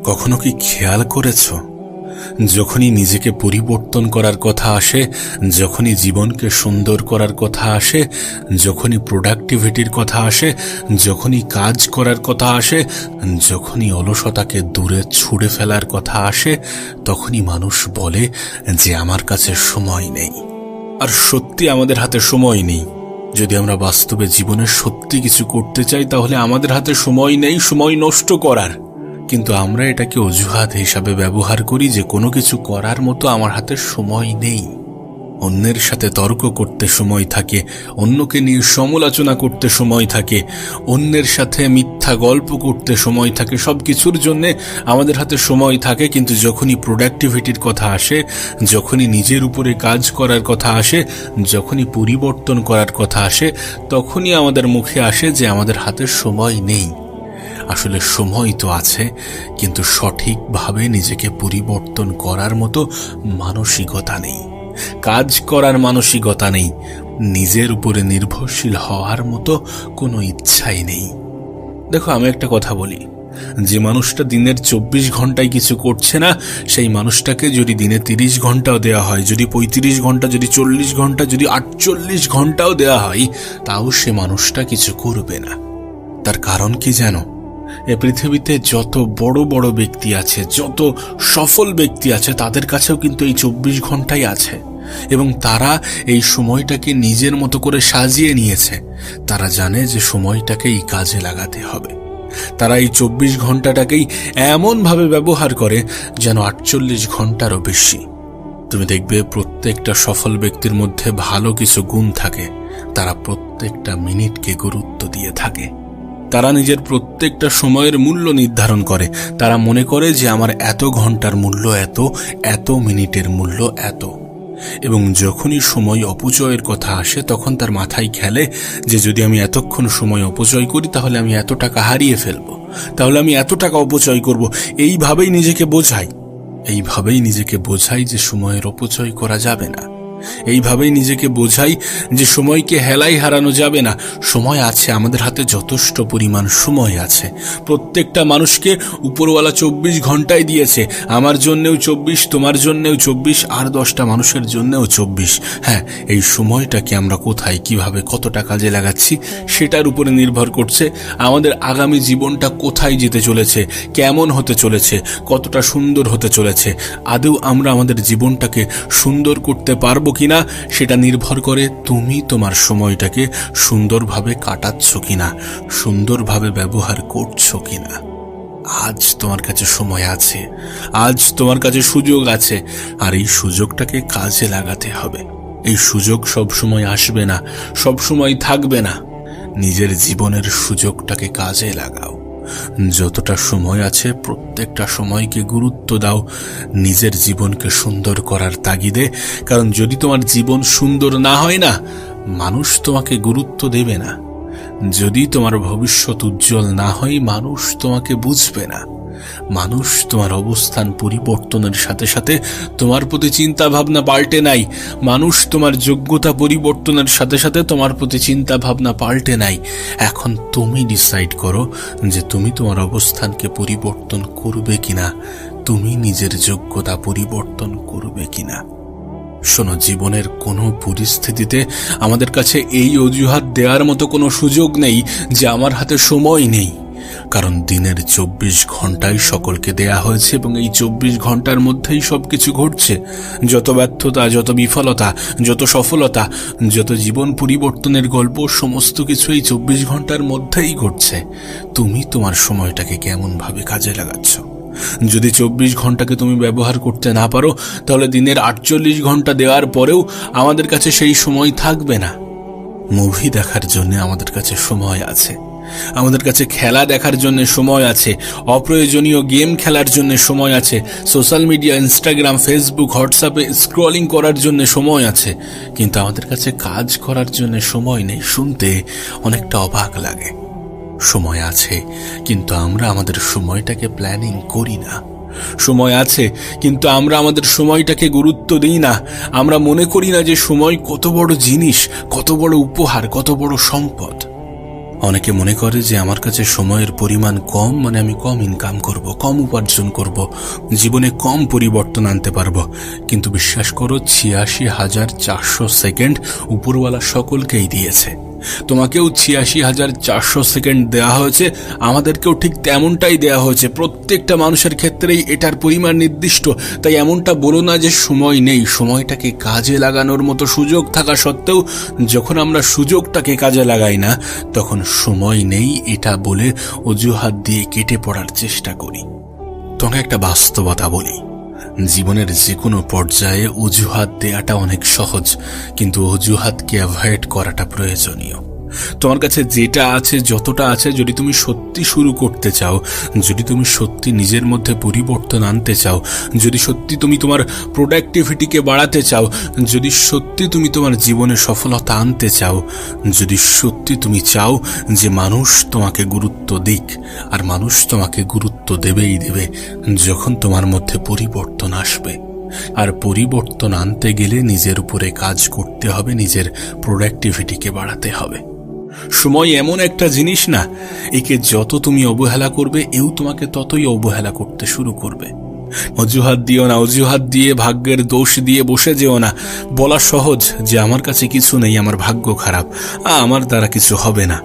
কখনো কি খেয়াল করেছ, যখনই নিজেকে পরিবর্তন করার কথা আসে, যখনই জীবনকে সুন্দর করার কথা আসে, যখনই প্রোডাক্টিভিটির কথা আসে, যখনই কাজ করার কথা আসে, যখনই অলসতাকে দূরে ছুঁড়ে ফেলার কথা আসে, তখনই মানুষ বলে যে আমার কাছে সময় নেই। আর সত্যি আমাদের হাতে সময় নেই। যদি আমরা বাস্তবে জীবনে সত্যি কিছু করতে চাই, তাহলে আমাদের হাতে সময় নেই সময় নষ্ট করার। কিন্তু আমরা এটাকে অজুহাত হিসাবে ব্যবহার করি যে কোনো কিছু করার মতো আমার হাতে সময় নেই। অন্যের সাথে তর্ক করতে সময় থাকে, অন্যকে নিয়ে সমালোচনা করতে সময় থাকে, অন্যের সাথে মিথ্যা গল্প করতে সময় থাকে। সবকিছুর জন্য আমাদের হাতে সময় থাকে, কিন্তু যখনই প্রোডাক্টিভিটির কথা আসে, যখনই নিজের উপরে কাজ করার কথা আসে, যখনই পরিবর্তন করার কথা আসে, তখনই আমাদের মুখে আসে যে আমাদের হাতে সময় নেই। আসলে সময় তো আছে, কিন্তু সঠিকভাবে নিজেকে পরিবর্তন করার মতো মানসিকতা নেই, কাজ করার মানসিকতা নেই, নিজের উপরে নির্ভরশীল হওয়ার মতো কোনো ইচ্ছাই নেই। দেখো, আমি একটা কথা বলি, যে মানুষটা দিনের 24 ঘন্টায় কিছু করছে না, সেই মানুষটাকে যদি দিনে 30 ঘন্টাও দেওয়া হয়, যদি 35 ঘন্টা, যদি 40 ঘন্টা, যদি 48 ঘন্টাও দেওয়া হয়, তাও সে মানুষটা কিছু করবে না। তার কারণ কি জানো? এ পৃথিবীতে যত বড় বড় ব্যক্তি আছে, যত সফল ব্যক্তি আছে, তাদের কাছেও কিন্তু এই 24 ঘন্টাই আছে, এবং তারা এই সময়টাকে নিজের মতো করে সাজিয়ে নিয়েছে। তারা জানে যে সময়টাকেই কাজে লাগাতে হবে। তারা এই 24 ঘন্টাটাকেই এমনভাবে ব্যবহার করে যেন 48 ঘন্টারও বেশি। তুমি দেখবে প্রত্যেকটা সফল ব্যক্তির মধ্যে ভালো কিছু গুণ থাকে। তারা প্রত্যেকটা মিনিটকে গুরুত্ব দিয়ে থাকে। তারা নিজের প্রত্যেকটা সময়ের মূল্য নির্ধারণ করে। তারা মনে করে যে আমার এত ঘন্টার মূল্য এত, এত মিনিটের মূল্য এত। এবং যখনই সময় অপচয়ের কথা আসে, তখন তার মাথায় খেলে যে যদি আমি এতক্ষণ সময় অপচয় করি, তাহলে আমি এত টাকা হারিয়ে ফেলবো, তাহলে আমি এত টাকা অপচয় করব। এইভাবেই নিজেকে বোঝাই যে সময়ের অপচয় করা যাবে না। এইভাবেই নিজেকে বোঝাই যে সময়কে হেলাই হারানো যাবে না। সময় আছে, আমাদের হাতে যথেষ্ট পরিমাণ সময় আছে। প্রত্যেকটা মানুষকে উপরওয়ালা 24 ঘন্টায় দিয়েছে। আমার জন্যেও 24, তোমার জন্যেও 24, আর 10টা মানুষের জন্যেও 24। হ্যাঁ, এই সময়টাকে আমরা কোথায়, কিভাবে, কতটা কাজে লাগাচ্ছি, সেটার উপরে নির্ভর করছে আমাদের আগামী জীবনটা কোথায় যেতে চলেছে, কেমন হতে চলেছে, কতটা সুন্দর হতে চলেছে। আদৌ আমরা আমাদের জীবনটাকে সুন্দর করতে পারবো কিনা, সেটা নির্ভর করে তুমি তোমার সময়টাকে সুন্দরভাবে কাটাচ্ছ কিনা, সুন্দরভাবে ব্যবহার করছো কিনা। আজ তোমার কাছে সময় আছে, আজ তোমার কাছে সুযোগ আছে, আর এই সুযোগটাকে কাজে লাগাতে হবে। এই সুযোগ সব সময় আসবে না, সব সময় থাকবে না। নিজের জীবনের সুযোগটাকে কাজে লাগাও। যতটা সময় আছে প্রত্যেকটা সময়কে গুরুত্ব দাও, নিজের জীবনকে সুন্দর করার তাগিদে। কারণ যদি তোমার জীবন সুন্দর না হয় না, মানুষ তোমাকে গুরুত্ব দেবে না। যদি তোমার ভবিষ্যৎ উজ্জ্বল না হয়, মানুষ তোমাকে বুঝবে না। মানুষ তোমার অবস্থান পরিবর্তনের সাথে সাথে তোমার প্রতি চিন্তা ভাবনা পাল্টে নাই। মানুষ তোমার যোগ্যতা পরিবর্তনের সাথে সাথে তোমার প্রতি চিন্তা ভাবনা পাল্টে নাই। এখন তুমি ডিসাইড করো যে তুমি তোমার অবস্থানকে পরিবর্তন করবে কিনা, তুমি নিজের যোগ্যতা পরিবর্তন করবে কিনা। শোনো, জীবনের কোনো পরিস্থিতিতে আমাদের কাছে এই অজুহাত দেওয়ার মতো কোনো সুযোগ নেই যে আমার হাতে সময় নেই। কারণ দিনের 24 ঘন্টাই সকলকে দেয়া হয়েছে, এবং এই 24 ঘন্টার মধ্যেই সবকিছু ঘটছে। যত ব্যর্থতা, যত বিফলতা, যত সফলতা, যত জীবন পরিবর্তনের গল্প, সমস্ত কিছু এই 24 ঘন্টার মধ্যেই ঘটছে। তুমি তোমার সময়টাকে কেমন ভাবে কাজে লাগাচ্ছ? যদি 24 ঘন্টাকে তুমি ব্যবহার করতে না পারো, তাহলে দিনের 48 ঘন্টা দেওয়ার পরেও আমাদের কাছে সেই সময় থাকবে না। মুভি দেখার জন্য আমাদের কাছে সময় আছে, আমাদের কাছে খেলা দেখার জন্য সময় আছে, অপ্রয়োজনীয় গেম খেলার জন্য সময় আছে, সোশ্যাল মিডিয়া, ইনস্টাগ্রাম, ফেসবুক, হোয়াটসঅ্যাপে স্ক্রলিং করার জন্য সময় আছে, কিন্তু আমাদের কাছে কাজ করার জন্য সময় নেই। শুনতে অনেকটা অবাক লাগে। সময় আছে, কিন্তু আমরা আমাদের সময়টাকে প্ল্যানিং করি না। সময় আছে, কিন্তু আমরা আমাদের সময়টাকে গুরুত্ব দিই না। আমরা মনে করি না যে সময় কত বড় জিনিস, কত বড় উপহার, কত বড় সম্পদ। অনেকে মনে করে যে আমার কাছে সময়ের পরিমাণ কম, মানে আমি কম ইনকাম করব, কম উপার্জন করব, জীবনে কম পরিবর্তন আনতে পারবো। কিন্তু বিশ্বাস করো, ৮৬,৪০০ সেকেন্ড উপরওয়ালা সকলকেই দিয়েছে। তোমাকেও ৮৬,৪০০ সেকেন্ড দেওয়া হয়েছে, আমাদেরকেও ঠিক তেমনটাই দেওয়া হয়েছে। প্রত্যেকটা মানুষের ক্ষেত্রেই এটার পরিমাণ নির্দিষ্ট। তাই এমনটা বলো না যে সময় নেই। সময়টাকে কাজে লাগানোর মতো সুযোগ থাকা সত্ত্বেও যখন আমরা সুযোগটাকে কাজে লাগাই না, তখন সময় নেই এটা বলে অজুহাত দিয়ে কেটে পড়ার চেষ্টা করি। তোমাকে একটা বাস্তবতা বলি, জীবনের যে কোনো পর্যায়ে অজুহাত দেওয়াটা অনেক সহজ, কিন্তু অজুহাতকে অ্যাভয়েড করাটা প্রয়োজনীয়। তোমার কাছে যেটা আছে, যতটা আছে, যদি তুমি সত্যি শুরু করতে চাও, যদি তুমি সত্যি নিজের মধ্যে পরিবর্তন আনতে চাও, যদি সত্যি তুমি তোমার প্রোডাক্টিভিটিকে বাড়াতে চাও, যদি সত্যি তুমি তোমার জীবনে সফলতা আনতে চাও, যদি সত্যি তুমি চাও যে মানুষ তোমাকে গুরুত্ব দিক, আর মানুষ তোমাকে গুরুত্ব দেবেই দেবে যখন তোমার মধ্যে পরিবর্তন আসবে। আর পরিবর্তন আনতে গেলে নিজের উপরে কাজ করতে হবে, নিজের প্রোডাক্টিভিটিকে বাড়াতে হবে। সময় এমন একটা জিনিস না, একে যত তুমি অবহেলা করবে এও তোমাকে ততই অবহেলা করতে শুরু করবে। অজুহাত দিও না, অজুহাত দিয়ে ভাগ্যের দোষ দিয়ে বসে যেও না। বলা সহজ যে আমার কাছে কিছু নেই, আমার ভাগ্য খারাপ, আমার দ্বারা কিছু হবে না,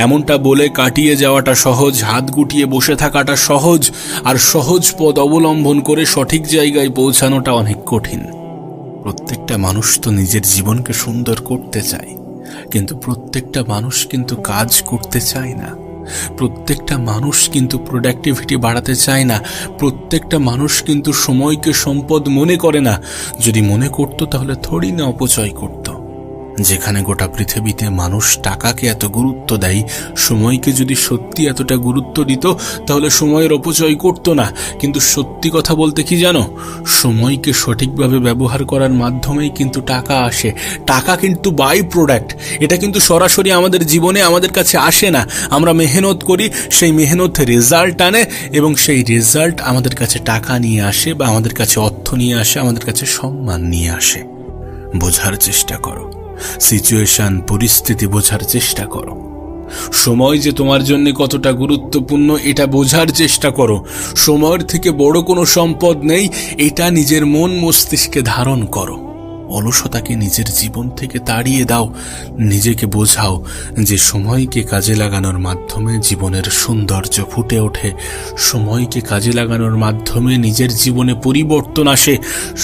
এমনটা বলে কাটিয়ে যাওয়াটা সহজ, হাত গুটিয়ে বসে থাকাটা সহজ, আর সহজ পথ অবলম্বন করে সঠিক জায়গায় পৌঁছানোটা অনেক কঠিন। প্রত্যেকটা মানুষ তো নিজের জীবনকে সুন্দর করতে চায়, কিন্তু প্রত্যেকটা মানুষ কিন্তু কাজ করতে চায় না। প্রত্যেকটা মানুষ কিন্তু প্রোডাক্টিভিটি বাড়াতে চায় না। প্রত্যেকটা মানুষ কিন্তু সময়কে সম্পদ মনে করে না। যদি মনে করত তাহলে থোড়ি না অপচয় করত। যেখানে গোটা পৃথিবীতে মানুষ টাকাকে এত গুরুত্ব দেয়, সময়কে যদি সত্যি এতটা গুরুত্ব দিত তাহলে সময়ের অপচয় করত না। কিন্তু সত্যি কথা বলতে কি জানো, সময়কে সঠিকভাবে ব্যবহার করার মাধ্যমেই কিন্তু টাকা আসে। টাকা কিন্তু বাই প্রোডাক্ট, এটা কিন্তু সরাসরি আমাদের জীবনে আমাদের কাছে আসে না। আমরা মেহনত করি, সেই মেহনত রেজাল্ট আনে, এবং সেই রেজাল্ট আমাদের কাছে টাকা নিয়ে আসে, বা আমাদের কাছে অর্থ নিয়ে আসে, আমাদের কাছে সম্মান নিয়ে আসে। বোঝার চেষ্টা করো, সিচুয়েশন, পরিস্থিতি বোঝার চেষ্টা করো। সময় যে তোমার জন্য কতটা গুরুত্বপূর্ণ এটা বোঝার চেষ্টা করো। সময়ের থেকে বড় কোনো সম্পদ নেই, এটা নিজের মন মস্তিষ্কে ধারণ করো। অলসতাকে নিজের জীবন থেকে তাড়িয়ে দাও। নিজেকে বোঝাও যে সময়কে কাজে লাগানোর মাধ্যমে জীবনের সৌন্দর্য ফুটে ওঠে। সময়কে কাজে লাগানোর মাধ্যমে নিজের জীবনে পরিবর্তন আসে।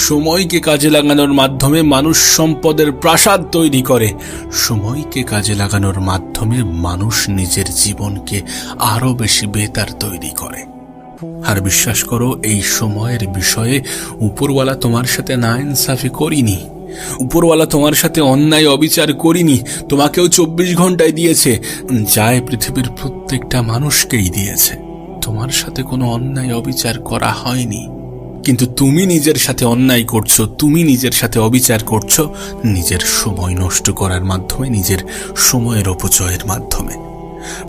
সময়কে কাজে লাগানোর মাধ্যমে মানুষ সম্পদের প্রাসাদ তৈরি করে। সময়কে কাজে লাগানোর মাধ্যমে মানুষ নিজের জীবনকে আরো বেশি বেতার তৈরি করে। আর বিশ্বাস করো, এই সময়ের বিষয়ে উপরওয়ালা তোমার সাথে নাইনসাফি করিনি। উপরওয়ালা তোমার সাথে অন্যায় অবিচার করিনি। তোমাকেও ২৪ ঘন্টায় দিয়েছে, যায় পৃথিবীর প্রত্যেকটা মানুষকেই দিয়েছে। তোমার সাথে কোনো অন্যায় অবিচার করা হয়নি। কিন্তু তুমি নিজের সাথে অন্যায় করছো, তুমি নিজের সাথে অবিচার করছো, নিজের সময় নষ্ট করার মাধ্যমে, নিজের সময়ের অপচয়ের মাধ্যমে।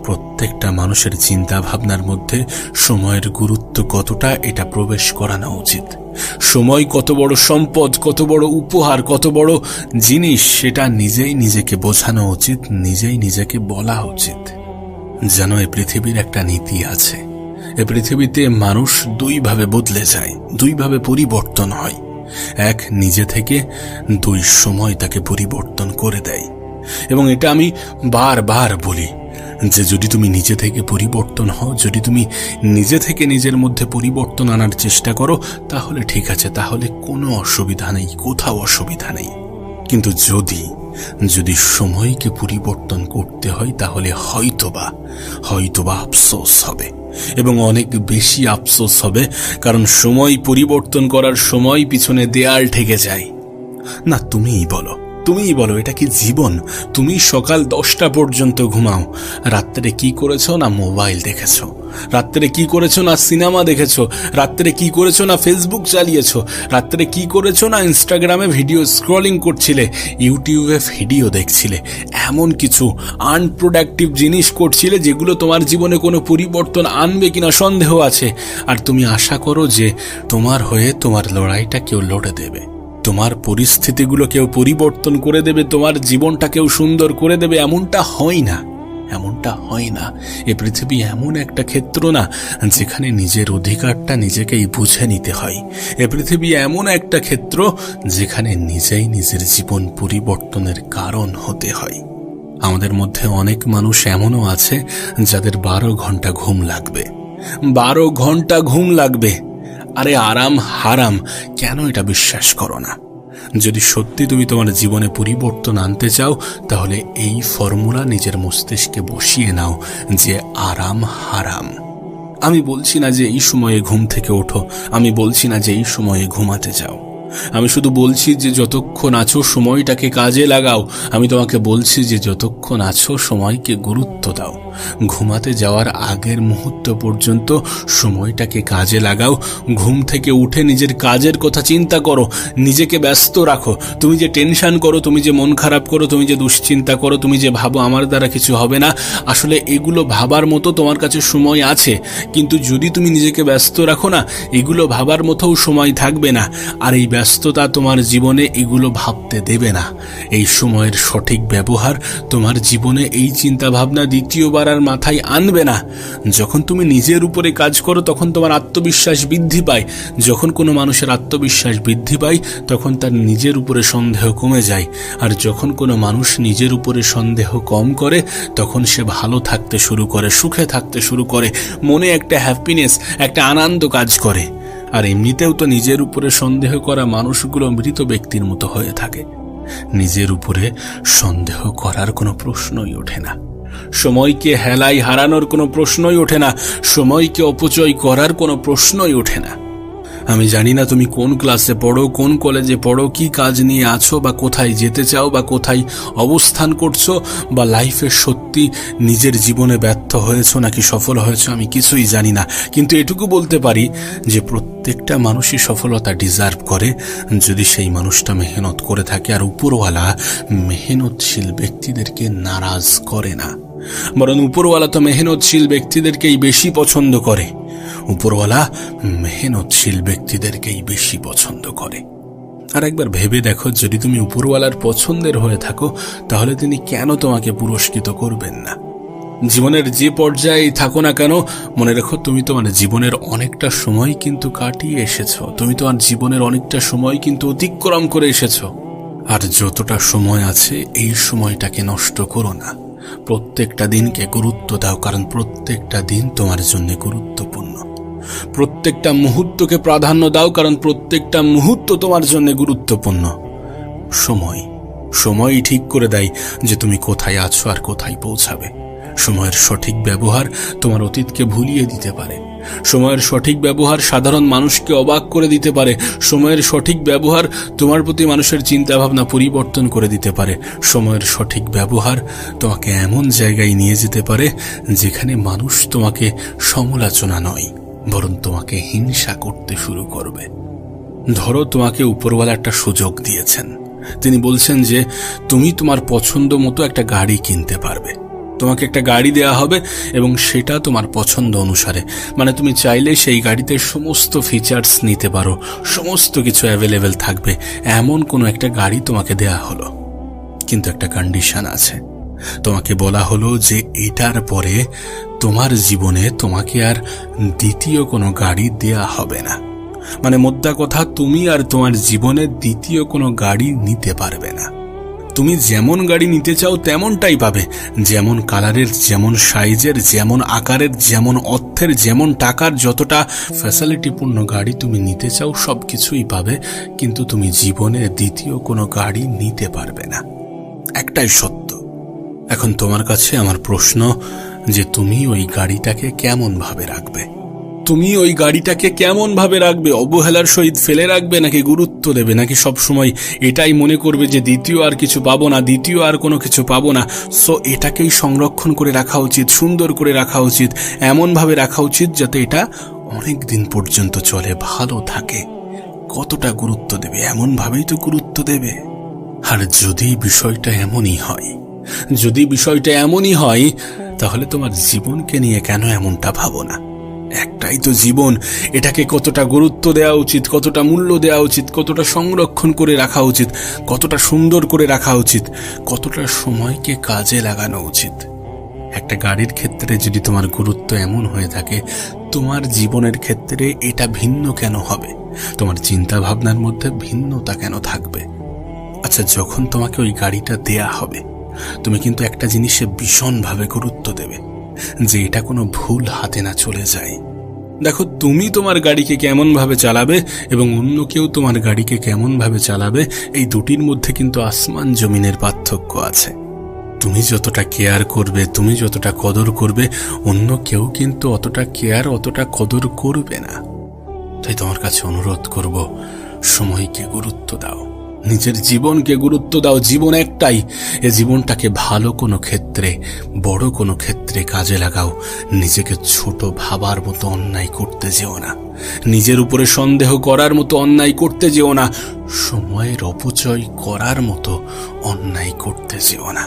প্রত্যেকটা মানুষের চিন্তা ভাবনার মধ্যে সময়ের গুরুত্ব কতটা এটা প্রবেশ করানো উচিত। সময় কত বড় সম্পদ, কত বড় উপহার, কত বড় জিনিস, সেটা নিজেই নিজেকে বোঝানো উচিত, নিজেই নিজেকে বলা উচিত। যেন এই পৃথিবীর একটা নীতি আছে, এ পৃথিবীতে মানুষ দুইভাবে বদলে যায়, দুইভাবে পরিবর্তন হয়। এক, নিজে থেকে; দুই, সময় তাকে পরিবর্তন করে দেয়। এবং এটা আমি বারবার বলি যে যদি তুমি নিজে থেকে পরিবর্তন হও, যদি তুমি নিজে থেকে নিজের মধ্যে পরিবর্তন আনার চেষ্টা করো, তাহলে ঠিক আছে, তাহলে কোনো অসুবিধা নেই, কোথাও অসুবিধা নেই। কিন্তু যদি সময়কে পরিবর্তন করতে হয়, তাহলে হয়তোবা আফসোস হবে, এবং অনেক বেশি আফসোস হবে। কারণ সময় পরিবর্তন করার সময় পিছনে দেয়াল ঠেকে যায়। না, তুমিই বলো, এটা কি জীবন? তুমি সকাল 10টা পর্যন্ত ঘুমাও, রাত্রে কি করেছো? না মোবাইল দেখেছো। রাত্রে কি করেছো? না সিনেমা দেখেছো। রাত্রে কি করেছো? না ফেসবুক চালিয়েছো। রাত্রে কি করেছো? না ইনস্টাগ্রামে ভিডিও স্ক্রলিং করছিলে, ইউটিউবে ভিডিও দেখছিলে। এমন কিছু আনপ্রোডাক্টিভ জিনিস করছিলে যেগুলো তোমার জীবনে কোনো পরিবর্তন আনবে কিনা সন্দেহ আছে। আর তুমি আশা করো যে তোমার হয়ে তোমার লড়াইটা কেউ লড়ে দেবে, তোমার পরিস্থিতিগুলো কেউ পরিবর্তন করে দেবে, তোমার জীবনটা কেউ সুন্দর করে দেবে। এমনটা হয় না, এমনটা হয় না। এ পৃথিবী এমন একটা ক্ষেত্র না যেখানে নিজের অধিকারটা নিজেকেই বুঝে নিতে হয়। এ পৃথিবী এমন একটা ক্ষেত্র যেখানে নিজেই নিজের জীবন পরিবর্তনের কারণ হতে হয়। আমাদের মধ্যে অনেক মানুষ এমনও আছে যাদের 12 ঘন্টা ঘুম লাগবে, 12 ঘন্টা ঘুম লাগবে। আরে আরাম হারাম, কেন এটা বিশ্বাস করো না? যদি সত্যি তুমি তোমার জীবনে পরিবর্তন আনতে চাও তাহলে এই ফর্মুলা নিজের মস্তিষ্কে বসিয়ে নাও যে আরাম হারাম। আমি বলছি না যে এই সময়ে ঘুম থেকে ওঠো, আমি বলছি না যে এই সময়ে ঘুমাতে যাও, আমি শুধু বলছি যে যতক্ষণ আছো সময়টাকে কাজে লাগাও। আমি তোমাকে বলছি যে যতক্ষণ আছো সময়কে গুরুত্ব দাও। ঘুমাতে যাওয়ার আগের মুহূর্ত পর্যন্ত সময়টাকে কাজে লাগাও। ঘুম থেকে উঠে নিজের কাজের কথা চিন্তা করো, নিজেকে ব্যস্ত রাখো। তুমি যে টেনশন করো, তুমি যে মন খারাপ করো, তুমি যে দুশ্চিন্তা করো, তুমি যে ভাবো আমার দ্বারা কিছু হবে না, আসলে এগুলো ভাবার মতো তোমার কাছে সময় আছে। কিন্তু যদি তুমি নিজেকে ব্যস্ত রাখো না, এগুলো ভাবার মতোও সময় থাকবে না। আর এই ব্যস্ততা তোমার জীবনে এগুলো ভাবতে দেবে না। এই সময়ের সঠিক ব্যবহার তোমার জীবনে এই চিন্তা ভাবনা দ্বিতীয়বার আর মাথায় আনবে না। যখন তুমি নিজের উপরে কাজ করো তখন তোমার আত্মবিশ্বাস বৃদ্ধি পায়। যখন কোনো মানুষের আত্মবিশ্বাস বৃদ্ধি পায় তখন তার নিজের উপরে সন্দেহ কমে যায়। আর যখন কোনো মানুষ নিজের উপরে সন্দেহ কম করে তখন সে ভালো থাকতে শুরু করে, সুখে থাকতে শুরু করে, মনে একটা হ্যাপিনেস, একটা আনন্দ কাজ করে। আর এমনিতেও তো নিজের উপরে সন্দেহ করা মানুষগুলো মৃত ব্যক্তির মতো হয়ে থাকে। নিজের উপরে সন্দেহ করার কোনো প্রশ্নই ওঠে না। সময়কে হেলায় হারানোর কোনো প্রশ্নই ওঠে না। সময়কে অপচয় করার কোনো প্রশ্নই ওঠে না। আমি জানি না তুমি কোন ক্লাসে পড়ো, কোন কলেজে পড়ো, কি কাজ নিয়ে আছো, বা কোথায় যেতে চাও, বা কোথায় অবস্থান করছো, বা লাইফে সত্যি নিজের জীবনে ব্যর্থ হয়েছো নাকি সফল হয়েছো, আমি কিছুই জানি না। কিন্তু এটুকু বলতে পারি যে প্রত্যেকটা মানুষই সফলতা ডিজার্ভ করে যদি সেই মানুষটা মেহনত করে থাকে। আর উপরওয়ালা মেহনতশীল ব্যক্তিদেরকে নারাজ করে না, বরং উপরওয়ালা তো মেহনতশীল ব্যক্তিদেরকেই বেশি পছন্দ করে। উপরওয়ালা মেহনতশীল ব্যক্তিদেরকেই বেশি পছন্দ করে। আর একবার ভেবে দেখো, যদি তুমি উপরওয়ালার পছন্দের হয়ে থাকো তাহলে তিনি কেন তোমাকে পুরস্কৃত করবেন না? জীবনের যে পর্যায়ে থাকো না কেন, মনে রেখো তুমি তোমার জীবনের অনেকটা সময় কিন্তু কাটিয়ে এসেছো, তুমি তোমার জীবনের অনেকটা সময় কিন্তু অতিক্রম করে এসেছো। আর যতটা সময় আছে এই সময়টাকে নষ্ট করো না। প্রত্যেকটা দিনকে গুরুত্ব দাও, কারণ প্রত্যেকটা দিন তোমার জন্য গুরুত্বপূর্ণ। প্রত্যেকটা মুহূর্তকে প্রাধান্য দাও, কারণ প্রত্যেকটা মুহূর্ত তোমার জন্য গুরুত্বপূর্ণ। সময়ই ঠিক করে দেয় যে তুমি কোথায় আছো আর কোথায় পৌঁছাবে। সময়ের সঠিক ব্যবহার তোমার অতীতকে ভুলিয়ে দিতে পারে। সময়ের সঠিক ব্যবহার সাধারণ মানুষকে অবাক করে দিতে পারে। সময়ের সঠিক ব্যবহার তোমার প্রতি মানুষের চিন্তা ভাবনা পরিবর্তন করে দিতে পারে। সময়ের সঠিক ব্যবহার তোমাকে এমন জায়গায় নিয়ে যেতে পারে যেখানে মানুষ তোমাকে সমালোচনা নয় বরং তোমাকে হিংসা করতে শুরু করবে। ধরো তোমাকে উপরওয়ালা একটা সুযোগ দিয়েছেন, তিনি বলছেন যে তুমি তোমার পছন্দ মতো একটা গাড়ি কিনতে পারবে। তোমাকে একটা গাড়ি দেয়া হবে এবং সেটা তোমার পছন্দ অনুসারে, মানে তুমি চাইলে সেই গাড়িতে সমস্ত ফিচার্স নিতে পারো, সমস্ত কিছু অ্যাভেলেবেল থাকবে, এমন কোনো একটা গাড়ি তোমাকে দেয়া হলো। কিন্তু একটা কন্ডিশন আছে। তোমাকে বলা হলো যে এটার পরে তোমার জীবনে তোমাকে আর দ্বিতীয় কোনো গাড়ি দেয়া হবে না। মানে মোদ্দা কথা, তুমি আর তোমার জীবনে দ্বিতীয় কোনো গাড়ি নিতে পারবে না। তুমি যেমন গাড়ি নিতে চাও তেমনটাই পাবে, যেমন কালারের, যেমন সাইজের, যেমন আকারের, যেমন অর্থের, যেমন টাকার, যতটা ফ্যাসিলিটিপূর্ণ গাড়ি তুমি নিতে চাও সবকিছুই পাবে। কিন্তু তুমি জীবনে দ্বিতীয় কোনো গাড়ি নিতে পারবে না। একটাই সত্য। এখন তোমার কাছে আমার প্রশ্ন যে তুমি ওই গাড়িটাকে কেমন ভাবে রাখবে? তুমি ওই গাড়িটাকে কেমন ভাবে রাখবে? অবহেলার সহিত ফেলে রাখবে, নাকি গুরুত্ব দেবে, নাকি সবসময় এটাই মনে করবে যে দ্বিতীয় আর কিছু পাবো না, দ্বিতীয় আর কোনো কিছু পাবো না, সো এটাকেই সংরক্ষণ করে রাখা উচিত, সুন্দর করে রাখা উচিত, এমনভাবে রাখা উচিত যাতে এটা অনেক দিন পর্যন্ত চলে, ভালো থাকে। কতটা গুরুত্ব দেবে? এমনভাবেই তো গুরুত্ব দেবে। আর যদি বিষয়টা এমনই হয়, যদি বিষয়টা এমনই হয় তাহলে তোমার জীবনকে নিয়ে কেন এমনটা ভাবো না? একটাই তো জীবন, এটাকে কতটা গুরুত্ব দেওয়া উচিত, কতটা মূল্য দেওয়া উচিত, কতটা সংরক্ষণ করে রাখা উচিত, কতটা সুন্দর করে রাখা উচিত, কতটা সময়কে কাজে লাগানো উচিত। একটা গাড়ির ক্ষেত্রে যদি তোমার গুরুত্ব এমন হয়ে থাকে, তোমার জীবনের ক্ষেত্রে এটা ভিন্ন কেন হবে? তোমার চিন্তা ভাবনার মধ্যে ভিন্নতা কেন থাকবে? আচ্ছা, যখন তোমাকে ওই গাড়িটা দেয়া হবে, তুমি কিন্তু একটা জিনিসে ভীষণভাবে গুরুত্ব দেবে, যে এটা কোনো ভুল হাতে না চলে যায়। দেখো, তুমি তোমার গাড়িকে কেমন ভাবে চালাবে এবং অন্য কেউ তোমার গাড়িকে কেমন ভাবে চালাবে, এই দুটির মধ্যে কিন্তু আসমান জমিনের পার্থক্য আছে। তুমি যতটা কেয়ার করবে, তুমি যতটা কদর করবে, অন্য কেউ কিন্তু অতটা কেয়ার, অতটা কদর করবে না। তাই তোমার কাছে অনুরোধ করব, সময়কে গুরুত্ব দাও, নিজের জীবনকে গুরুত্ব দাও। জীবন একটাই, এ জীবনটাকে ভালো কোনো ক্ষেত্রে, বড় কোনো ক্ষেত্রে কাজে লাগাও। নিজেকে ছোট ভাবার মতো অন্যায় করতে যেও না, নিজের উপরে সন্দেহ করার মতো অন্যায় করতে যেও না, সময়ের অপচয় করার মতো অন্যায় করতে যেও না।